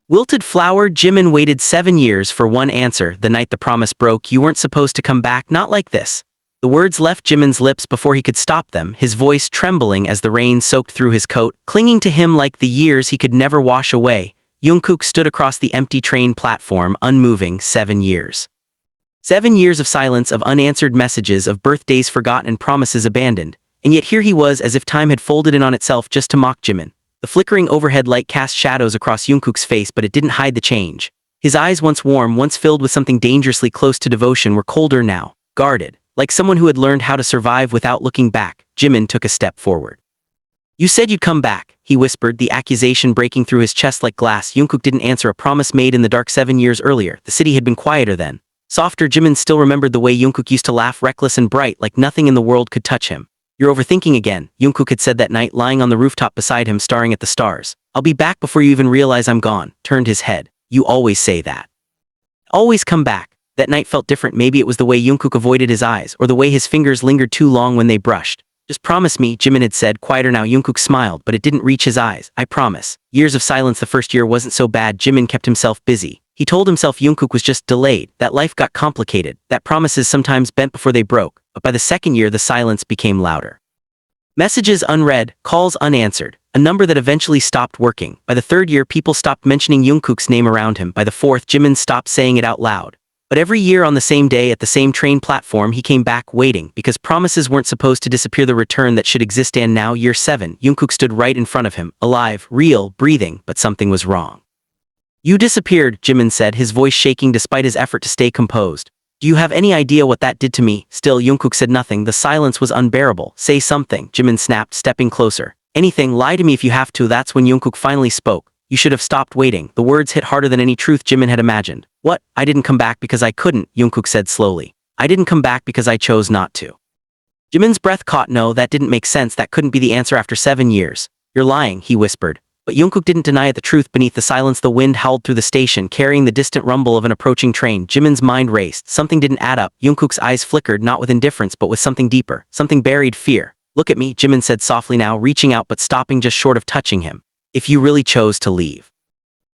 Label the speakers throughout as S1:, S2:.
S1: Wilted flower. Jimin waited 7 years for one answer. The night the promise broke, you weren't supposed to come back, not like this. The words left Jimin's lips before he could stop them, his voice trembling as the rain soaked through his coat, clinging to him like the years he could never wash away. Jungkook stood across the empty train platform, unmoving. 7 years. 7 years of silence, of unanswered messages, of birthdays forgotten and promises abandoned. And yet here he was, as if time had folded in on itself just to mock Jimin. The flickering overhead light cast shadows across Jungkook's face, but it didn't hide the change. His eyes, once warm, once filled with something dangerously close to devotion, were colder now, guarded, like someone who had learned how to survive without looking back. Jimin took a step forward. You said you'd come back, he whispered, the accusation breaking through his chest like glass. Jungkook didn't answer, a promise made in the dark 7 years earlier. The city had been quieter then. Softer. Jimin still remembered the way Jungkook used to laugh, reckless and bright, like nothing in the world could touch him. You're overthinking again, Jungkook had said that night, lying on the rooftop beside him, staring at the stars. I'll be back before you even realize I'm gone. Turned his head. You always say that. Always come back. That night felt different. Maybe it was the way Jungkook avoided his eyes, or the way his fingers lingered too long when they brushed. Just promise me, Jimin had said, quieter now. Jungkook smiled, but it didn't reach his eyes. I promise. Years of silence. The first year wasn't so bad. Jimin kept himself busy. He told himself Jungkook was just delayed, that life got complicated, that promises sometimes bent before they broke. But by the second year, the silence became louder. Messages unread, calls unanswered, a number that eventually stopped working. By the third year, people stopped mentioning Jungkook's name around him. By the fourth, Jimin stopped saying it out loud. But every year on the same day at the same train platform, he came back, waiting, because promises weren't supposed to disappear, the return that should exist. And now, year 7, Jungkook stood right in front of him, alive, real, breathing, but something was wrong. You disappeared, Jimin said, his voice shaking despite his effort to stay composed. Do you have any idea what that did to me? Still, Jungkook said nothing. The silence was unbearable. Say something, Jimin snapped, stepping closer. Anything, lie to me if you have to. That's when Jungkook finally spoke. You should have stopped waiting. The words hit harder than any truth Jimin had imagined. What? I didn't come back because I couldn't, Jungkook said slowly. I didn't come back because I chose not to. Jimin's breath caught. No, that didn't make sense. That couldn't be the answer after 7 years. You're lying, he whispered. But Jungkook didn't deny it. The truth beneath the silence. The wind howled through the station, carrying the distant rumble of an approaching train. Jimin's mind raced. Something didn't add up. Jungkook's eyes flickered, not with indifference but with something deeper, something buried. Fear. Look at me, Jimin said softly, now reaching out but stopping just short of touching him. If you really chose to leave,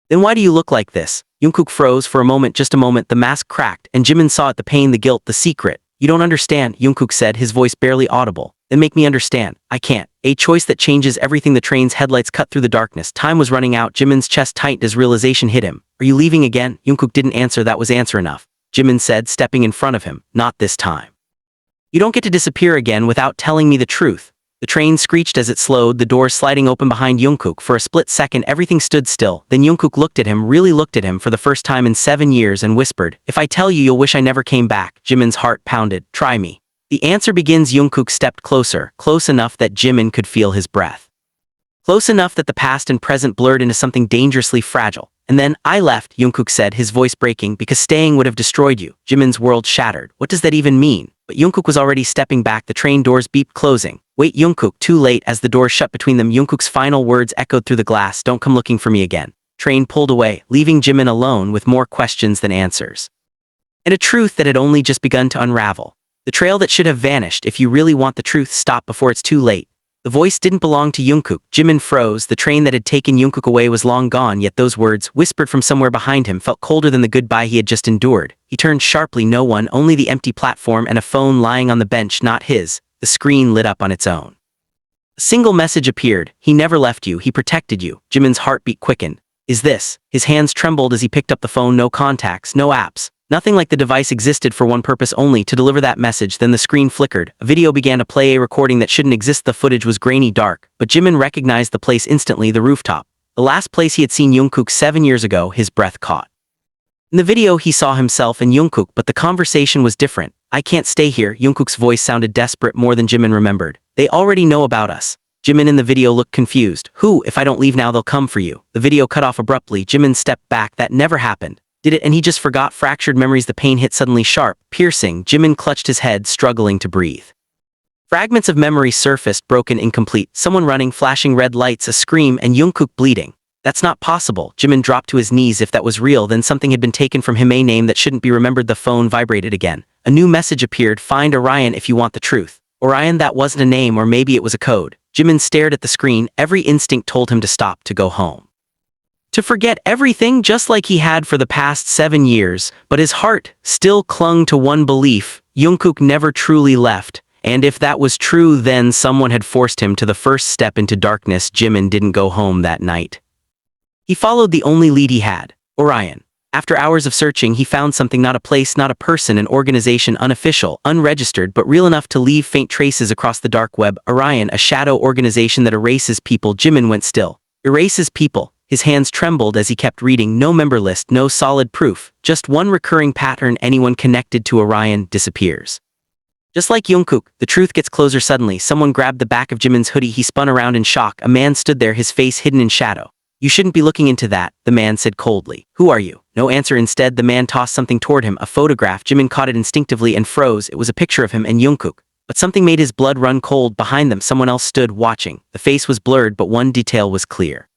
S1: then why do you look like this? Jungkook froze for a moment, just a moment. The mask cracked, and Jimin saw it, the pain, the guilt, the secret. You don't understand, Jungkook said, his voice barely audible. Then make me understand. I can't. A choice that changes everything. The train's headlights cut through the darkness. Time was running out. Jimin's chest tightened as realization hit him. Are you leaving again? Jungkook didn't answer. That was answer enough. Jimin said, stepping in front of him. Not this time. You don't get to disappear again without telling me the truth. The train screeched as it slowed, the doors sliding open behind Jungkook. For a split second, everything stood still. Then Jungkook looked at him, really looked at him for the first time in 7 years, and whispered, if I tell you, you'll wish I never came back. Jimin's heart pounded. Try me. The answer begins. Jungkook stepped closer, close enough that Jimin could feel his breath. Close enough that the past and present blurred into something dangerously fragile. And then, I left, Jungkook said, his voice breaking, because staying would have destroyed you. Jimin's world shattered. What does that even mean? But Jungkook was already stepping back. The train doors beeped, closing. Wait, Jungkook, too late. As the doors shut between them, Jungkook's final words echoed through the glass. Don't come looking for me again. Train pulled away, leaving Jimin alone with more questions than answers. And a truth that had only just begun to unravel. The trail that should have vanished. If you really want the truth, stop before it's too late. The voice didn't belong to Jungkook. Jimin froze. The train that had taken Jungkook away was long gone, yet those words, whispered from somewhere behind him, felt colder than the goodbye he had just endured. He turned sharply. No one, only the empty platform and a phone lying on the bench, not his. The screen lit up on its own. A single message appeared. He never left you. He protected you. Jimin's heartbeat quickened. Is this? His hands trembled as he picked up the phone. No contacts, no apps. Nothing. Like the device existed for one purpose only, to deliver that message. Then the screen flickered. A video began to play, a recording that shouldn't exist. The footage was grainy, dark, but Jimin recognized the place instantly. The rooftop. The last place he had seen Jungkook 7 years ago. His breath caught. In the video he saw himself and Jungkook, but the conversation was different. I can't stay here. Jungkook's voice sounded desperate, more than Jimin remembered. They already know about us. Jimin in the video looked confused. Who? If I don't leave now, they'll come for you. The video cut off abruptly. Jimin stepped back. That never happened. Did it? And he just forgot. Fractured memories. The pain hit suddenly, sharp, piercing. Jimin clutched his head, struggling to breathe. Fragments of memory surfaced, broken, incomplete. Someone running, flashing red lights, a scream, and Jungkook bleeding. That's not possible. Jimin dropped to his knees. If that was real, then something had been taken from him, a name that shouldn't be remembered. The phone vibrated again. A new message appeared. Find Orion if you want the truth. Orion? That wasn't a name, or maybe it was a code. Jimin stared at the screen. Every instinct told him to stop, to go home. To forget everything just like he had for the past 7 years, but his heart still clung to one belief: Jungkook never truly left. And if that was true, then someone had forced him to the first step into darkness. Jimin didn't go home that night. He followed the only lead he had, Orion. After hours of searching, he found something: not a place, not a person, an organization, unofficial, unregistered, but real enough to leave faint traces across the dark web. Orion, a shadow organization that erases people. Jimin went still. Erases people. His hands trembled as he kept reading. No member list, no solid proof, just one recurring pattern: anyone connected to Orion disappears. Just like Jungkook, the truth gets closer. Suddenly, someone grabbed the back of Jimin's hoodie. He spun around in shock. A man stood there, his face hidden in shadow. "You shouldn't be looking into that," the man said coldly. "Who are you?" No answer. Instead, the man tossed something toward him, a photograph. Jimin caught it instinctively and froze. It was a picture of him and Jungkook. But something made his blood run cold. Behind them, someone else stood, watching. The face was blurred, but one detail was clear.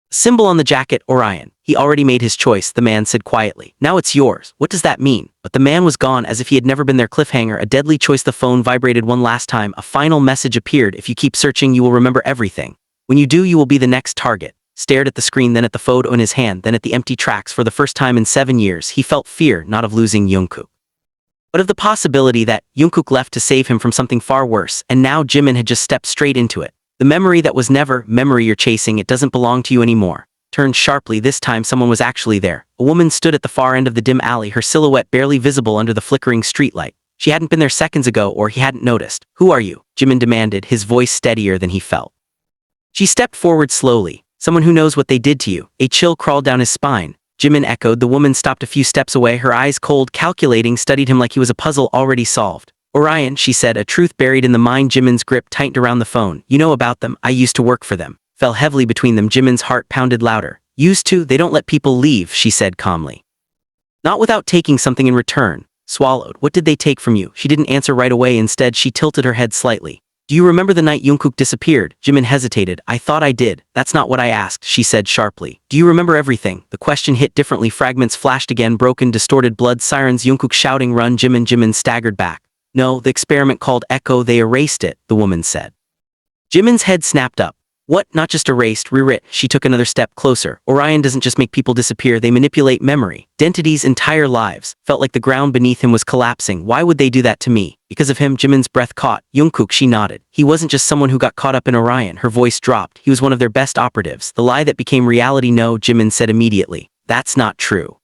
S1: A symbol on the jacket: Orion. "He already made his choice," the man said quietly. "Now it's yours." "What does that mean?" But the man was gone, as if he had never been there. Cliffhanger, a deadly choice. The phone vibrated one last time. A final message appeared: "If you keep searching, you will remember everything. When you do, you will be the next target." Stared at the screen, then at the photo in his hand, then at the empty tracks. For the first time in 7 years, he felt fear, not of losing Jungkook, but of the possibility that Jungkook left to save him from something far worse, and now Jimin had just stepped straight into it. The memory that was never memory you're chasing. It doesn't belong to you anymore. Turned sharply. This time someone was actually there. A woman stood at the far end of the dim alley, her silhouette barely visible under the flickering streetlight. She hadn't been there seconds ago, or he hadn't noticed. "Who are you?" Jimin demanded, his voice steadier than he felt. She stepped forward slowly. "Someone who knows what they did to you." A chill crawled down his spine. Jimin echoed. The woman stopped a few steps away, her eyes cold, calculating, studied him like he was a puzzle already solved. "Orion," she said, a truth buried in the mind. Jimin's grip tightened around the phone. "You know about them. I used to work for them." Fell heavily between them. Jimin's heart pounded louder. "Used to? They don't let people leave," she said calmly. "Not without taking something in return." Swallowed. "What did they take from you?" She didn't answer right away. Instead, she tilted her head slightly. "Do you remember the night Jungkook disappeared?" Jimin hesitated. "I thought I did." "That's not what I asked," she said sharply. "Do you remember everything?" The question hit differently. Fragments flashed again, broken, distorted, blood sirens, Jungkook shouting, "Run, Jimin!" Jimin staggered back. "No, the experiment called Echo, they erased it," the woman said. Jimin's head snapped up. "What? Not just erased, rewrit?" She took another step closer. "Orion doesn't just make people disappear, they manipulate memory. Identities, entire lives." Felt like the ground beneath him was collapsing. "Why would they do that to me?" "Because of him." Jimin's breath caught. "Jungkook," she nodded. "He wasn't just someone who got caught up in Orion." Her voice dropped. "He was one of their best operatives. The lie that became reality." "No," Jimin said immediately. "That's not true."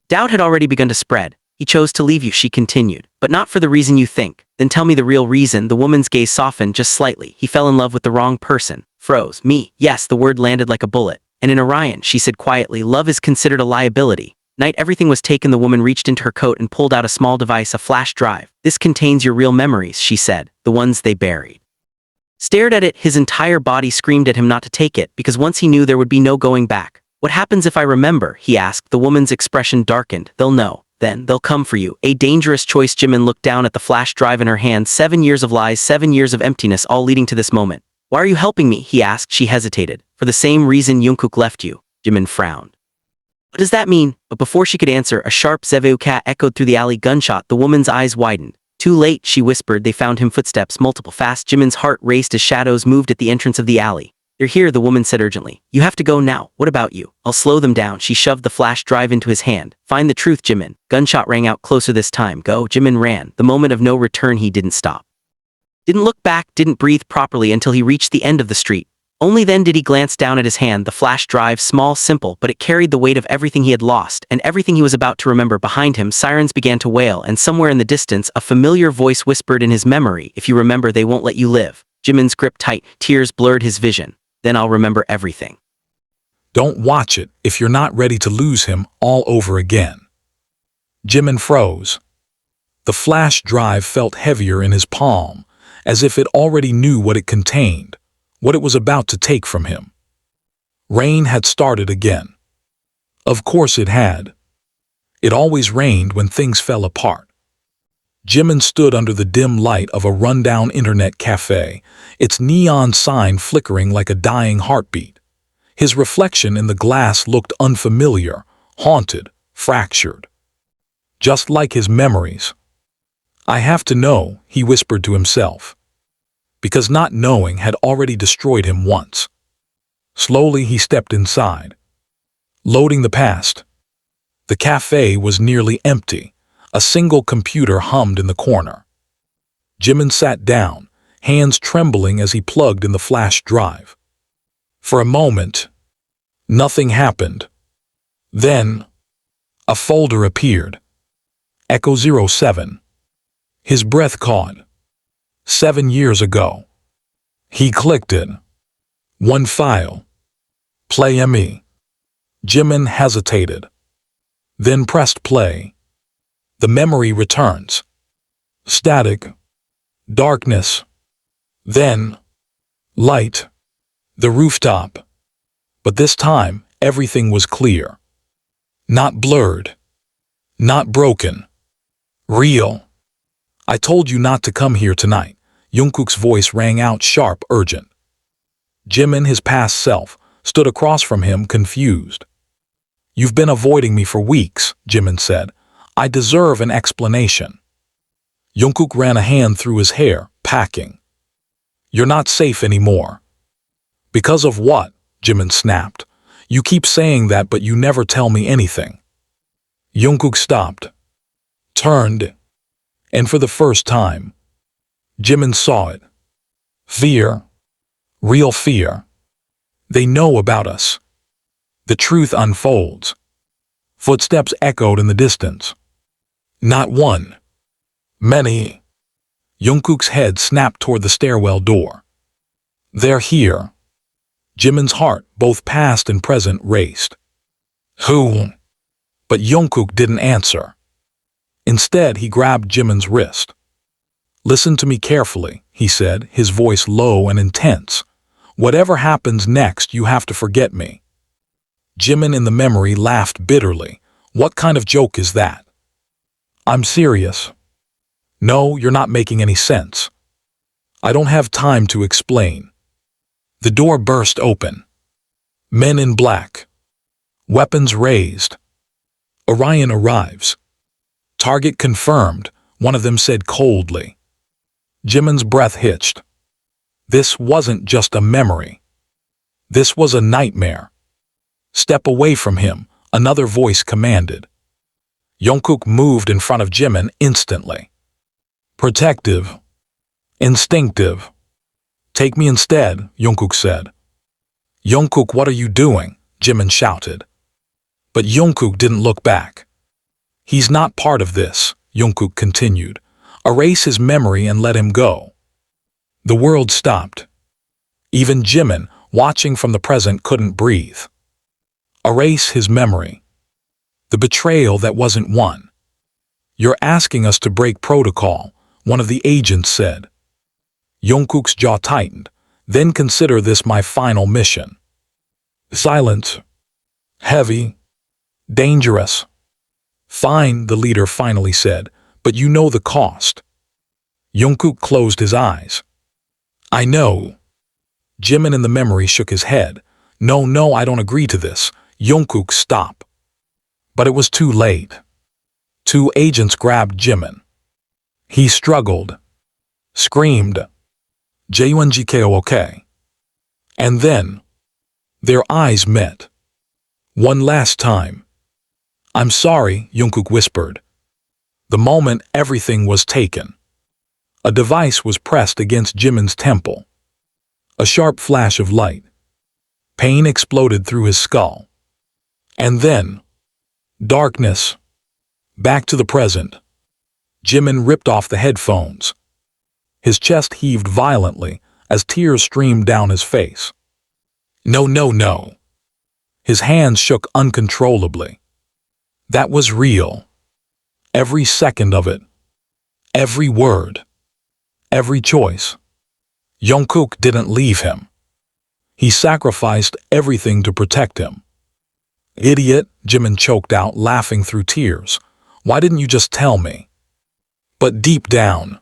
S1: Doubt had already begun to spread. "He chose to leave you," she continued. "But not for the reason you think." "Then tell me the real reason." The woman's gaze softened just slightly. "He fell in love with the wrong person." Froze. "Me?" "Yes," the word landed like a bullet. "And in Orion," she said quietly, "love is considered a liability." Night everything was taken. The woman reached into her coat and pulled out a small device, a flash drive. "This contains your real memories," she said, "the ones they buried." Stared at it, his entire body screamed at him not to take it, because once he knew there would be no going back. "What happens if I remember?" he asked. The woman's expression darkened. "They'll know. Then they'll come for you." A dangerous choice. Jimin looked down at the flash drive in her hand. 7 years of lies, 7 years of emptiness, all leading to this moment. "Why are you helping me?" he asked. She hesitated. "For the same reason Jungkook left you." Jimin frowned. "What does that mean?" But before she could answer, a sharp zeveuka echoed through the alley. "Gunshot." The woman's eyes widened. "Too late," she whispered. "They found him." Footsteps, multiple, fast. Jimin's heart raced as shadows moved at the entrance of the alley. "They're here," the woman said urgently. "You have to go now." "What about you?" "I'll slow them down." She shoved the flash drive into his hand. "Find the truth, Jimin." Gunshot rang out closer this time. "Go." Jimin ran. The moment of no return. He didn't stop. Didn't look back, didn't breathe properly until he reached the end of the street. Only then did he glance down at his hand, the flash drive, small, simple, but it carried the weight of everything he had lost, and everything he was about to remember. Behind him, sirens began to wail, and somewhere in the distance, a familiar voice whispered in his memory, "If you remember, they won't let you live." Jimin's grip tight, tears blurred his vision. "Then I'll remember everything."
S2: Don't watch it if you're not ready to lose him all over again. Jimin froze. The flash drive felt heavier in his palm, as if it already knew what it contained, what it was about to take from him. Rain had started again. Of course it had. It always rained when things fell apart. Jimin stood under the dim light of a rundown internet cafe, its neon sign flickering like a dying heartbeat. His reflection in the glass looked unfamiliar, haunted, fractured. Just like his memories. "I have to know," he whispered to himself, because not knowing had already destroyed him once. Slowly he stepped inside. Loading the past. The cafe was nearly empty. A single computer hummed in the corner. Jimin sat down, hands trembling as he plugged in the flash drive. For a moment, nothing happened. Then, a folder appeared. Echo 07. His breath caught. 7 years ago. He clicked it. One file. Play ME. Jimin hesitated. Then pressed play. The memory returns. Static. Darkness. Then, light. The rooftop. But this time, everything was clear. Not blurred. Not broken. Real. I told you not to come here tonight. Jungkook's voice rang out sharp, urgent. Jimin, his past self, stood across from him, confused. You've been avoiding me for weeks, Jimin said. I deserve an explanation. Jungkook ran a hand through his hair, packing. You're not safe anymore. Because of what? Jimin snapped. You keep saying that, but you never tell me anything. Jungkook stopped. Turned. And for the first time, Jimin saw it. Fear. Real fear. They know about us. The truth unfolds. Footsteps echoed in the distance. Not one. Many. Jungkook's head snapped toward the stairwell door. They're here. Jimin's heart, both past and present, raced. Who? But Jungkook didn't answer. Instead, he grabbed Jimin's wrist. Listen to me carefully, he said, his voice low and intense. Whatever happens next, you have to forget me. Jimin in the memory laughed bitterly. What kind of joke is that? I'm serious. No, you're not making any sense. I don't have time to explain. The door burst open. Men in black. Weapons raised. Orion arrives. Target confirmed, one of them said coldly. Jimin's breath hitched. This wasn't just a memory. This was a nightmare. Step away from him, another voice commanded. Jungkook moved in front of Jimin instantly. Protective. Instinctive. Take me instead, Jungkook said. Jungkook, what are you doing? Jimin shouted. But Jungkook didn't look back. He's not part of this, Jungkook continued. Erase his memory and let him go. The world stopped. Even Jimin, watching from the present, couldn't breathe. Erase his memory. The betrayal that wasn't won. You're asking us to break protocol, one of the agents said. Jungkook's jaw tightened. Then consider this my final mission. Silence. Heavy. Dangerous. Fine, the leader finally said, but you know the cost. Jungkook closed his eyes. I know. Jimin in the memory shook his head. No, I don't agree to this. Jungkook, stop. But it was too late. Two agents grabbed Jimin. He struggled. Screamed. Jungkook. And then, their eyes met. One last time. I'm sorry, Jungkook whispered. The moment everything was taken. A device was pressed against Jimin's temple. A sharp flash of light. Pain exploded through his skull. And then, darkness. Back to the present. Jimin ripped off the headphones. His chest heaved violently as tears streamed down his face. No. His hands shook uncontrollably. That was real. Every second of it. Every word. Every choice. Jungkook didn't leave him. He sacrificed everything to protect him. Idiot, Jimin choked out, laughing through tears. Why didn't you just tell me? But deep down,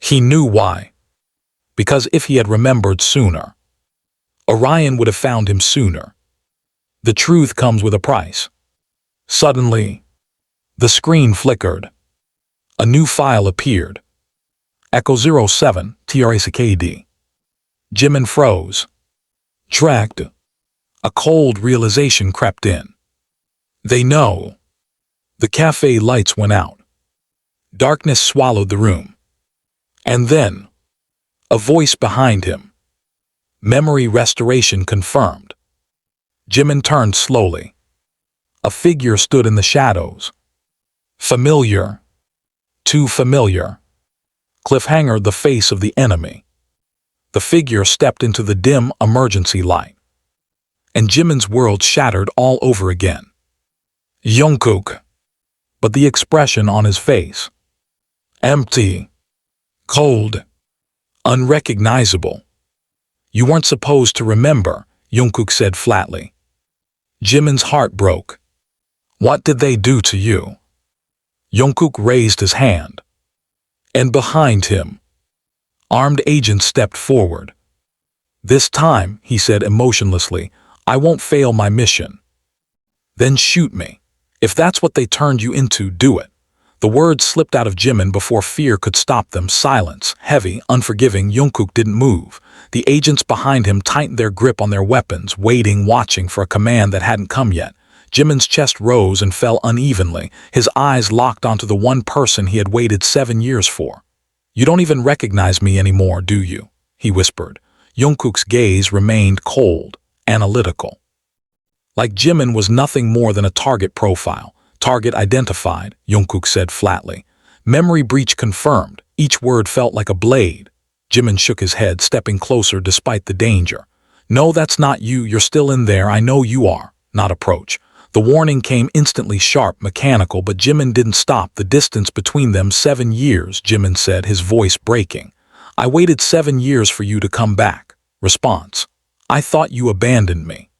S2: he knew why. Because if he had remembered sooner, Orion would have found him sooner. The truth comes with a price. Suddenly, the screen flickered. A new file appeared. Echo 07, TRACKD. Jimin froze. Tracked. A cold realization crept in. They know. The cafe lights went out. Darkness swallowed the room. And then, a voice behind him. Memory restoration confirmed. Jimin turned slowly. A figure stood in the shadows. Familiar. Too familiar. Cliffhanger, the face of the enemy. The figure stepped into the dim emergency light. And Jimin's world shattered all over again. Jungkook. But the expression on his face. Empty. Cold. Unrecognizable. You weren't supposed to remember, Jungkook said flatly. Jimin's heart broke. What did they do to you? Jungkook raised his hand. And behind him, armed agents stepped forward. This time, he said emotionlessly, I won't fail my mission. Then shoot me. If that's what they turned you into, do it. The words slipped out of Jimin before fear could stop them. Silence, heavy, unforgiving. Jungkook didn't move. The agents behind him tightened their grip on their weapons, waiting, watching for a command that hadn't come yet. Jimin's chest rose and fell unevenly, his eyes locked onto the one person he had waited 7 years for. You don't even recognize me anymore, do you? He whispered. Jungkook's gaze remained cold, analytical. Like Jimin was nothing more than a target profile. Target identified, Jungkook said flatly. Memory breach confirmed. Each word felt like a blade. Jimin shook his head, stepping closer despite the danger. No, that's not you. You're still in there. I know you are. Not approach. The warning came instantly, sharp, mechanical, but Jimin didn't stop. The distance between them, 7 years, Jimin said, his voice breaking. I waited 7 years for you to come back. Response. I thought you abandoned me.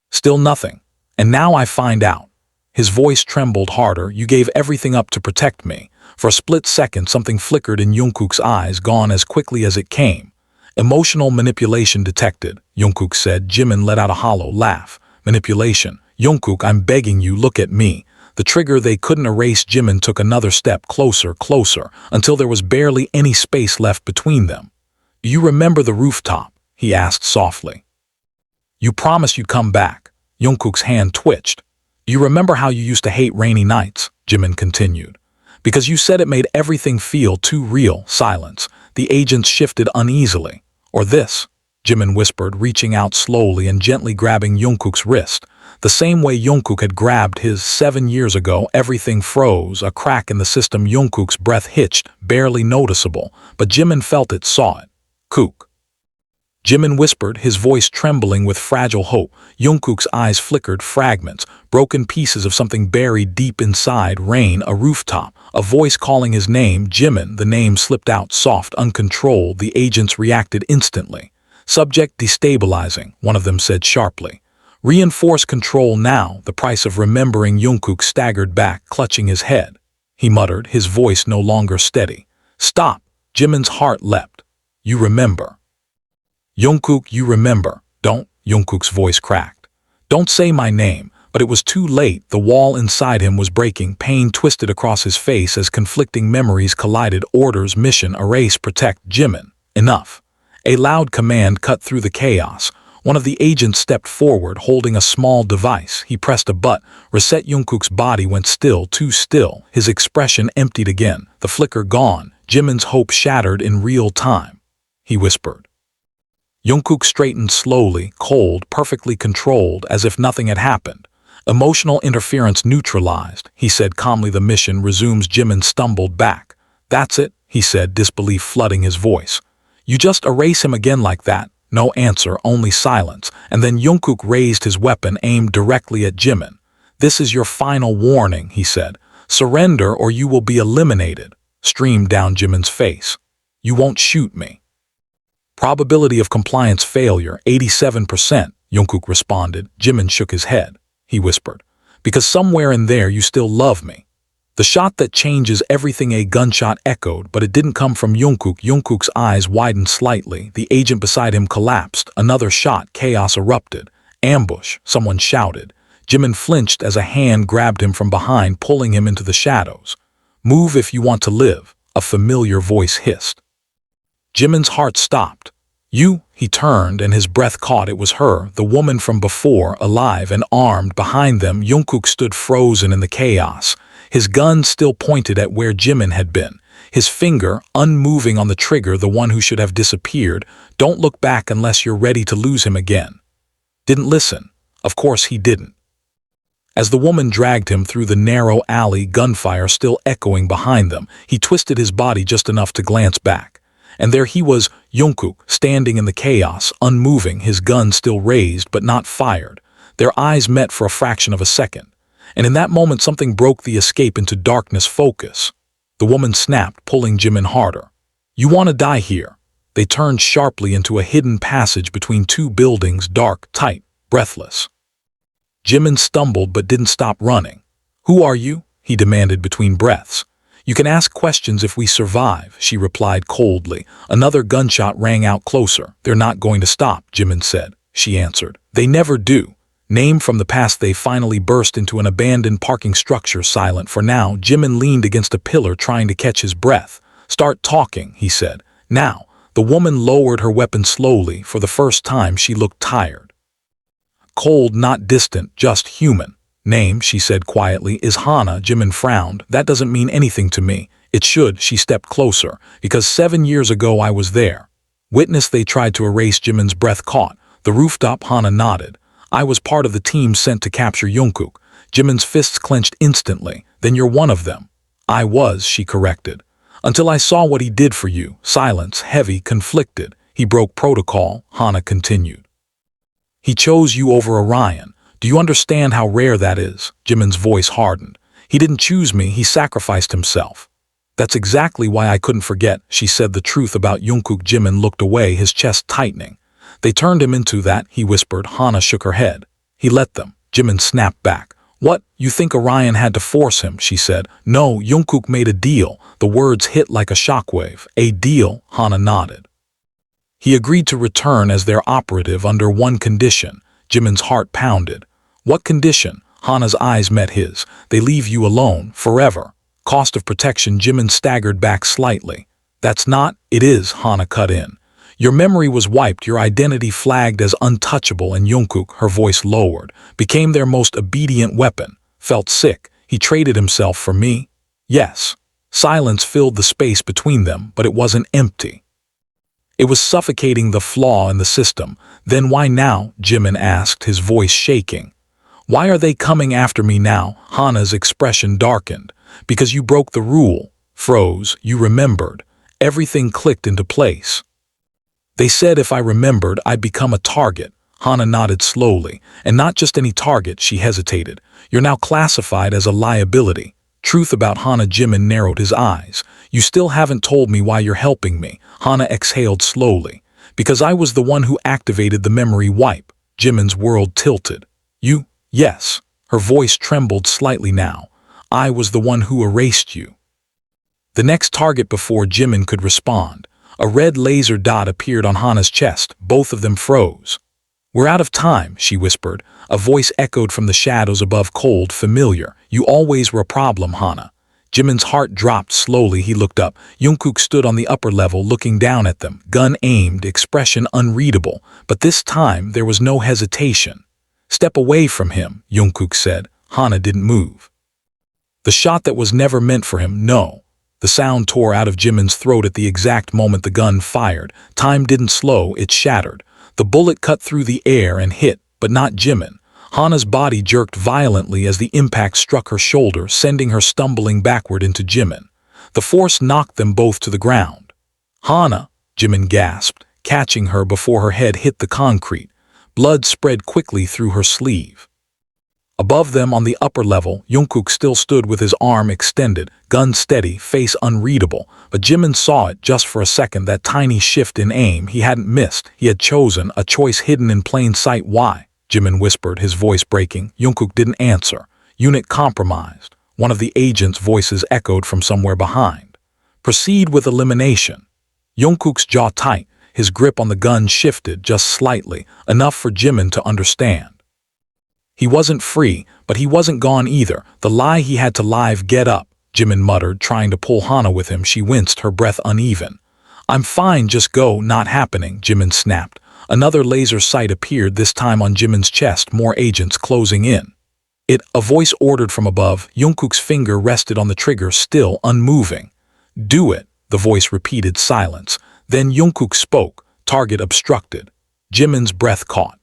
S2: Still nothing. And now I find out. His voice trembled harder. You gave everything up to protect me. For a split second, something flickered in Jungkook's eyes, gone as quickly as it came. Emotional manipulation detected, Jungkook said. Jimin let out a hollow laugh. Manipulation. Jungkook, I'm begging you, look at me. The trigger they couldn't erase. Jimin took another step closer, until there was barely any space left between them. You remember the rooftop? He asked softly. You promised you'd come back. Jungkook's hand twitched. You remember how you used to hate rainy nights? Jimin continued. Because you said it made everything feel too real. Silence. The agents shifted uneasily. Or this, Jimin whispered, reaching out slowly and gently grabbing Jungkook's wrist. The same way Jungkook had grabbed his 7 years ago. Everything froze, a crack in the system. Jungkook's breath hitched, barely noticeable, but Jimin felt it, saw it. Kook. Jimin whispered, his voice trembling with fragile hope. Jungkook's eyes flickered, fragments, broken pieces of something buried deep inside. Rain, a rooftop, a voice calling his name. Jimin, the name slipped out, soft, uncontrolled. The agents reacted instantly. Subject destabilizing, one of them said sharply. Reinforce control now. The price of remembering. Jungkook staggered back, clutching his head. He muttered, his voice no longer steady. Stop. Jimin's heart leapt. You remember. Jungkook, you remember. Don't. Jungkook's voice cracked. Don't say my name. But it was too late. The wall inside him was breaking. Pain twisted across his face as conflicting memories collided. Orders, mission, erase, protect. Jimin. Enough. A loud command cut through the chaos. One of the agents stepped forward, holding a small device. He pressed a button. Reset. Jungkook's body went still, too still. His expression emptied again. The flicker gone. Jimin's hope shattered in real time. He whispered. Jungkook straightened slowly, cold, perfectly controlled, as if nothing had happened. Emotional interference neutralized, he said calmly. The mission resumes. Jimin stumbled back. That's it, he said, disbelief flooding his voice. You just erase him again like that? No answer, only silence. And then Jungkook raised his weapon, aimed directly at Jimin. This is your final warning, he said. Surrender or you will be eliminated. Streamed down Jimin's face. You won't shoot me. Probability of compliance failure, 87%, Jungkook responded. Jimin shook his head. He whispered, because somewhere in there you still love me. The shot that changes everything. A gunshot echoed, but it didn't come from Jungkook. Jungkook's eyes widened slightly. The agent beside him collapsed. Another shot. Chaos erupted. Ambush, someone shouted. Jimin flinched as a hand grabbed him from behind, pulling him into the shadows. Move if you want to live, a familiar voice hissed. Jimin's heart stopped. You, he turned and his breath caught. It was her, the woman from before, alive and armed. Behind them, Jungkook stood frozen in the chaos, his gun still pointed at where Jimin had been, his finger unmoving on the trigger, the one who should have disappeared. Don't look back unless you're ready to lose him again. Didn't listen. Of course he didn't. As the woman dragged him through the narrow alley, gunfire still echoing behind them, he twisted his body just enough to glance back. And there he was, Jungkook, standing in the chaos, unmoving, his gun still raised but not fired. Their eyes met for a fraction of a second. And in that moment something broke the escape into darkness focus. The woman snapped, pulling Jimin harder. You want to die here? They turned sharply into a hidden passage between two buildings, dark, tight, breathless. Jimin stumbled but didn't stop running. Who are you? He demanded between breaths. You can ask questions if we survive, she replied coldly. Another gunshot rang out closer. They're not going to stop, Jimin said. She answered. They never do. Named from the past, they finally burst into an abandoned parking structure, silent for now. Jimin leaned against a pillar trying to catch his breath. Start talking, he said. Now. The woman lowered her weapon slowly. For the first time she looked tired. Cold, not distant, just human. Name, she said quietly, is Hana. Jimin frowned. That doesn't mean anything to me. It should. She stepped closer. Because 7 years ago I was there. Witness, they tried to erase. Jimin's breath caught. The rooftop. Hana nodded. I was part of the team sent to capture Jungkook. Jimin's fists clenched instantly. Then you're one of them. I was, she corrected. Until I saw what he did for you. Silence, heavy, conflicted. He broke protocol, Hana continued. He chose you over Orion. Do you understand how rare that is? Jimin's voice hardened. He didn't choose me, he sacrificed himself. That's exactly why I couldn't forget, she said the truth about Jungkook. Jimin looked away, his chest tightening. They turned him into that, he whispered. Hana shook her head. He let them. Jimin snapped back. What? You think Orion had to force him, she said. No, Jungkook made a deal. The words hit like a shockwave. A deal, Hana nodded. He agreed to return as their operative under one condition. Jimin's heart pounded. What condition? Hana's eyes met his. They leave you alone, forever. Cost of protection. Jimin staggered back slightly. That's not, it is, Hana cut in. Your memory was wiped, your identity flagged as untouchable, and Jungkook, her voice lowered, became their most obedient weapon. Felt sick. He traded himself for me? Yes. Silence filled the space between them, but it wasn't empty. It was suffocating, the flaw in the system. Then why now? Jimin asked, his voice shaking. Why are they coming after me now? Hana's expression darkened. Because you broke the rule. Froze. You remembered. Everything clicked into place. They said if I remembered, I'd become a target. Hana nodded slowly. And not just any target, she hesitated. You're now classified as a liability. Truth about Hana. Jimin narrowed his eyes. You still haven't told me why you're helping me. Hana exhaled slowly. Because I was the one who activated the memory wipe. Jimin's world tilted. You? Yes. Her voice trembled slightly now. I was the one who erased you. The next target before Jimin could respond. A red laser dot appeared on Hana's chest. Both of them froze. We're out of time, she whispered. A voice echoed from the shadows above, cold, familiar. You always were a problem, Hana. Jimin's heart dropped slowly. He looked up. Jungkook stood on the upper level, looking down at them. Gun aimed, expression unreadable. But this time there was no hesitation. Step away from him, Jungkook said. Hana didn't move. The shot that was never meant for him, no. The sound tore out of Jimin's throat at the exact moment the gun fired. Time didn't slow, it shattered. The bullet cut through the air and hit, but not Jimin. Hana's body jerked violently as the impact struck her shoulder, sending her stumbling backward into Jimin. The force knocked them both to the ground. Hana, Jimin gasped, catching her before her head hit the concrete. Blood spread quickly through her sleeve. Above them on the upper level, Jungkook still stood with his arm extended, gun steady, face unreadable. But Jimin saw it just for a second, that tiny shift in aim. He hadn't missed. He had chosen, a choice hidden in plain sight. Why? Jimin whispered, his voice breaking. Jungkook didn't answer. Unit compromised. One of the agent's voices echoed from somewhere behind. Proceed with elimination. Jungkook's jaw tight. His grip on the gun shifted just slightly, enough for Jimin to understand. He wasn't free, but he wasn't gone either. The lie he had to live. Get up, Jimin muttered, trying to pull Hana with him. She winced, her breath uneven. I'm fine, just go. Not happening, Jimin snapped. Another laser sight appeared, this time on Jimin's chest, more agents closing in. A voice ordered from above. Jungkook's finger rested on the trigger, still unmoving. Do it, the voice repeated. Silence. Then Jungkook spoke. Target obstructed. Jimin's breath caught.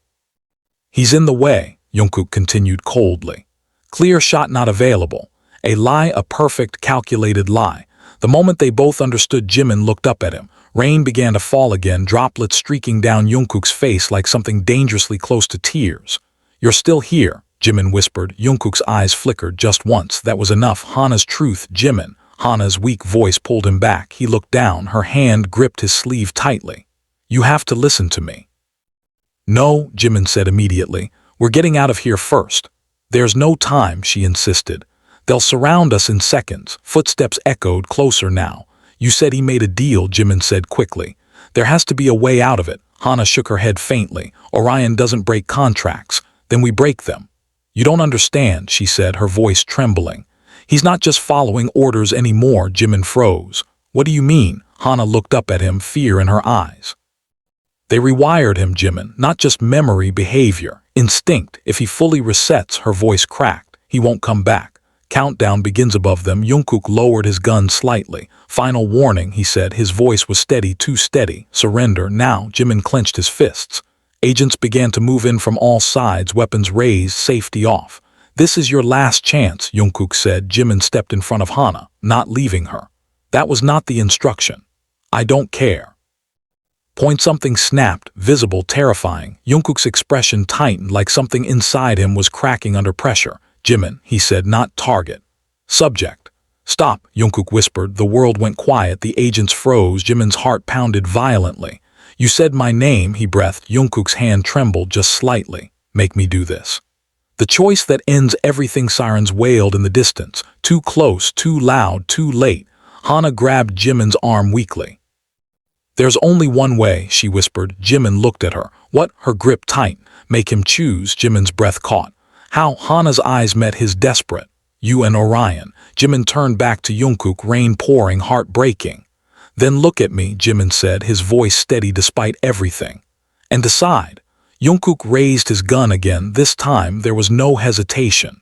S2: He's in the way, Jungkook continued coldly. Clear shot not available. A lie, a perfect, calculated lie. The moment they both understood, Jimin looked up at him. Rain began to fall again, droplets streaking down Jungkook's face like something dangerously close to tears. You're still here, Jimin whispered. Jungkook's eyes flickered just once. That was enough. Hana's truth, Jimin. Hana's weak voice pulled him back. He looked down. Her hand gripped his sleeve tightly. You have to listen to me. No, Jimin said immediately. We're getting out of here first. There's no time, she insisted. They'll surround us in seconds. Footsteps echoed closer now. You said he made a deal, Jimin said quickly. There has to be a way out of it. Hana shook her head faintly. Orion doesn't break contracts. Then we break them. You don't understand, she said, her voice trembling. He's not just following orders anymore. Jimin froze. What do you mean? Hana looked up at him, fear in her eyes. They rewired him, Jimin, not just memory, behavior, instinct. If he fully resets, her voice cracked, he won't come back. Countdown begins above them. Jungkook lowered his gun slightly. Final warning, he said. His voice was steady, too steady. Surrender now. Jimin clenched his fists. Agents began to move in from all sides, weapons raised, safety off. This is your last chance, Jungkook said. Jimin stepped in front of Hana, not leaving her. That was not the instruction. I don't care. Point. Something snapped, visible, terrifying. Jungkook's expression tightened like something inside him was cracking under pressure. Jimin, he said, not target. Subject. Stop, Jungkook whispered. The world went quiet. The agents froze. Jimin's heart pounded violently. You said my name, he breathed. Jungkook's hand trembled just slightly. Make me do this. The choice that ends everything. Sirens wailed in the distance. Too close, too loud, too late. Hana grabbed Jimin's arm weakly. There's only one way, she whispered. Jimin looked at her. What? Her grip tight. Make him choose. Jimin's breath caught. How? Hana's eyes met his, desperate. You and Orion. Jimin turned back to Jungkook, rain pouring, heart breaking. Then look at me, Jimin said, his voice steady despite everything. And decide. Jungkook raised his gun again. This time there was no hesitation.